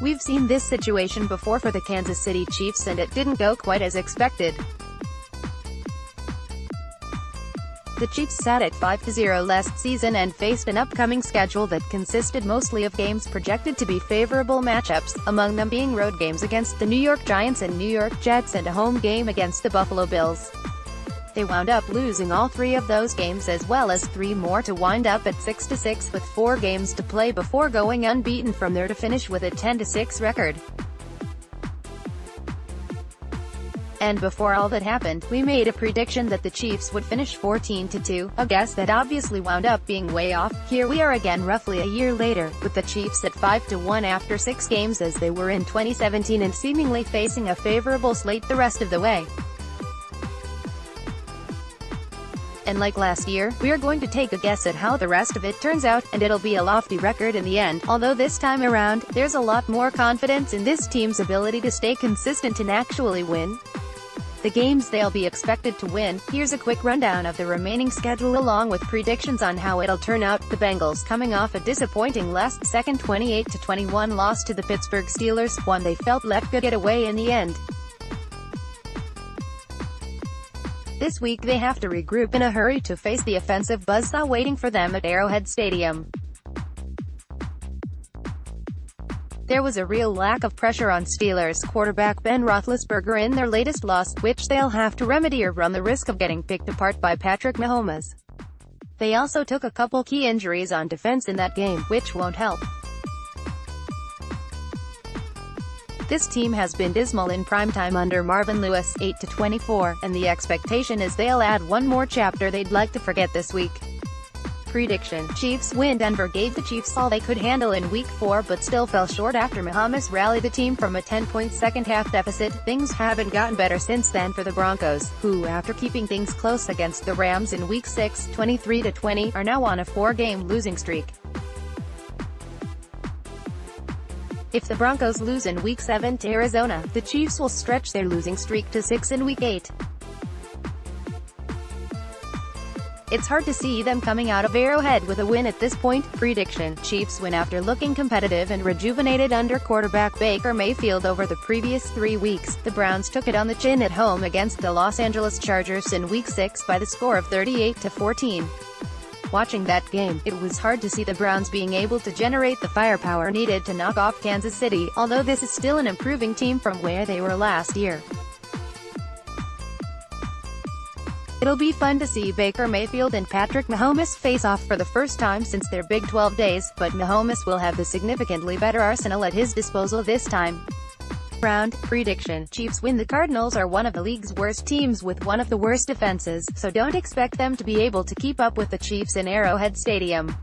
We've seen this situation before for the Kansas City Chiefs and it didn't go quite as expected. The Chiefs sat at 5-0 last season and faced an upcoming schedule that consisted mostly of games projected to be favorable matchups, among them being road games against the New York Giants and New York Jets and a home game against the Buffalo Bills. They wound up losing all 3 of those games as well as 3 more to wind up at 6-6 with 4 games to play before going unbeaten from there to finish with a 10-6 record. And before all that happened, we made a prediction that the Chiefs would finish 14-2, a guess that obviously wound up being way off. Here we are again roughly a year later, with the Chiefs at 5-1 after 6 games as they were in 2017 and seemingly facing a favorable slate the rest of the way. And like last year, we're going to take a guess at how the rest of it turns out, and it'll be a lofty record in the end, although this time around, there's a lot more confidence in this team's ability to stay consistent and actually win the games they'll be expected to win. Here's a quick rundown of the remaining schedule along with predictions on how it'll turn out. The Bengals, coming off a disappointing last-second 28-21 loss to the Pittsburgh Steelers, one they felt let get away in the end. This week they have to regroup in a hurry to face the offensive buzzsaw waiting for them at Arrowhead Stadium. There was a real lack of pressure on Steelers quarterback Ben Roethlisberger in their latest loss, which they'll have to remedy or run the risk of getting picked apart by Patrick Mahomes. They also took a couple key injuries on defense in that game, which won't help. This team has been dismal in primetime under Marvin Lewis, 8-24, and the expectation is they'll add one more chapter they'd like to forget this week. Prediction: Chiefs win. Denver gave the Chiefs all they could handle in Week 4 but still fell short after Mahomes rallied the team from a 10-point second-half deficit. Things haven't gotten better since then for the Broncos, who, after keeping things close against the Rams in Week 6, 23-20, are now on a 4-game losing streak. If the Broncos lose in Week 7 to Arizona, the Chiefs will stretch their losing streak to 6 in Week 8. It's hard to see them coming out of Arrowhead with a win at this point. Prediction: Chiefs win after looking competitive and rejuvenated under quarterback Baker Mayfield over the previous 3 weeks. The Browns took it on the chin at home against the Los Angeles Chargers in Week 6 by the score of 38-14. Watching that game, it was hard to see the Browns being able to generate the firepower needed to knock off Kansas City, although this is still an improving team from where they were last year. It'll be fun to see Baker Mayfield and Patrick Mahomes face off for the first time since their Big 12 days, but Mahomes will have the significantly better arsenal at his disposal this time round. Prediction: Chiefs win. The Cardinals are one of the league's worst teams with one of the worst defenses, so don't expect them to be able to keep up with the Chiefs in Arrowhead Stadium.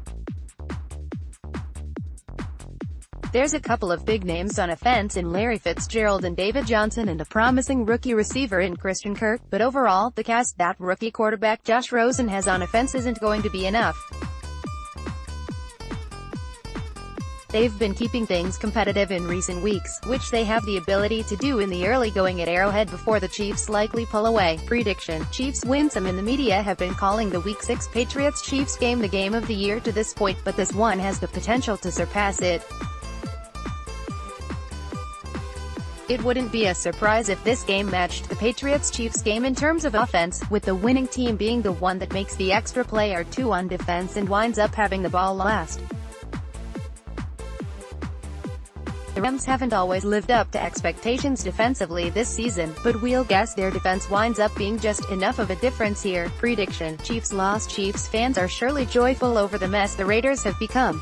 There's a couple of big names on offense in Larry Fitzgerald and David Johnson and a promising rookie receiver in Christian Kirk, but overall, the cast that rookie quarterback Josh Rosen has on offense isn't going to be enough. They've been keeping things competitive in recent weeks, which they have the ability to do in the early going at Arrowhead before the Chiefs likely pull away. Prediction: Chiefs win. Some in the media have been calling the Week 6 Patriots-Chiefs game the game of the year to this point, but this one has the potential to surpass it. It wouldn't be a surprise if this game matched the Patriots-Chiefs game in terms of offense, with the winning team being the one that makes the extra play or 2 on defense and winds up having the ball last. The Rams haven't always lived up to expectations defensively this season, but we'll guess their defense winds up being just enough of a difference here. Prediction: Chiefs loss. Chiefs fans are surely joyful over the mess the Raiders have become.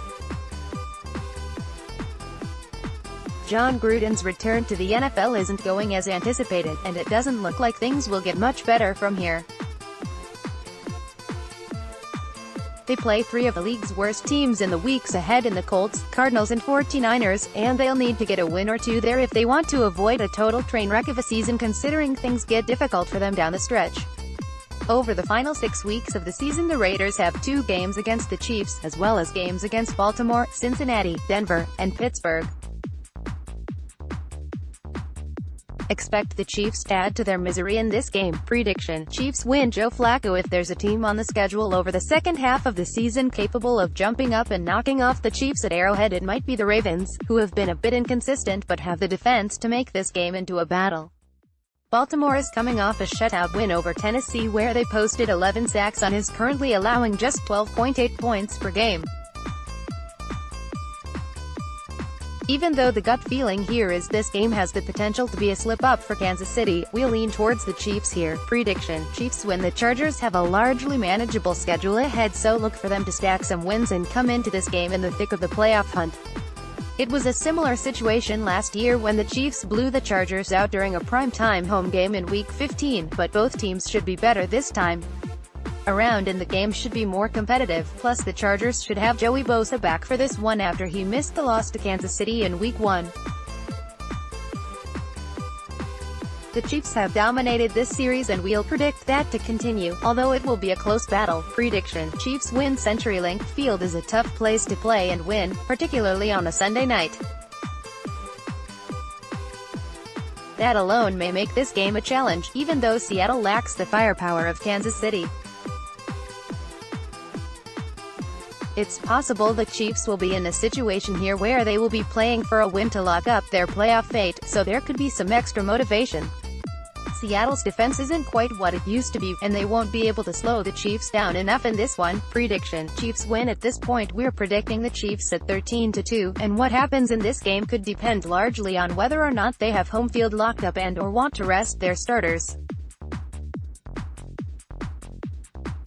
John Gruden's return to the NFL isn't going as anticipated, and it doesn't look like things will get much better from here. They play 3 of the league's worst teams in the weeks ahead in the Colts, Cardinals and 49ers, and they'll need to get a win or 2 there if they want to avoid a total train wreck of a season considering things get difficult for them down the stretch. Over the final 6 weeks of the season, the Raiders have 2 games against the Chiefs, as well as games against Baltimore, Cincinnati, Denver, and Pittsburgh. Expect the Chiefs to add to their misery in this game. Prediction: Chiefs win. Joe Flacco. If there's a team on the schedule over the second half of the season capable of jumping up and knocking off the Chiefs at Arrowhead, it might be the Ravens, who have been a bit inconsistent but have the defense to make this game into a battle. Baltimore is coming off a shutout win over Tennessee where they posted 11 sacks on is currently allowing just 12.8 points per game. Even though the gut feeling here is this game has the potential to be a slip-up for Kansas City, we'll lean towards the Chiefs here. Prediction: Chiefs win. The Chargers have a largely manageable schedule ahead, so look for them to stack some wins and come into this game in the thick of the playoff hunt. It was a similar situation last year when the Chiefs blew the Chargers out during a prime-time home game in Week 15, but both teams should be better this time around and the game should be more competitive. Plus the Chargers should have Joey Bosa back for this one after he missed the loss to Kansas City in Week 1. The Chiefs have dominated this series and we'll predict that to continue, although it will be a close battle. Prediction: Chiefs win. CenturyLink Field is a tough place to play and win, particularly on a Sunday night. That alone may make this game a challenge, even though Seattle lacks the firepower of Kansas City. It's possible the Chiefs will be in a situation here where they will be playing for a win to lock up their playoff fate, so there could be some extra motivation. Seattle's defense isn't quite what it used to be, and they won't be able to slow the Chiefs down enough in this one. Prediction: Chiefs win. At this point we're predicting the Chiefs at 13-2, and what happens in this game could depend largely on whether or not they have home field locked up and/or want to rest their starters.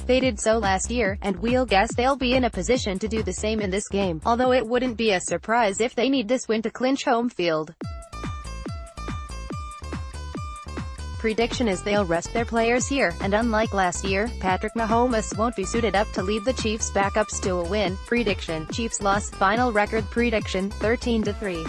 They did so last year, and we'll guess they'll be in a position to do the same in this game, although it wouldn't be a surprise if they need this win to clinch home field. Prediction is they'll rest their players here, and unlike last year, Patrick Mahomes won't be suited up to lead the Chiefs' backups to a win. Prediction: Chiefs loss. Final record prediction: 13-3.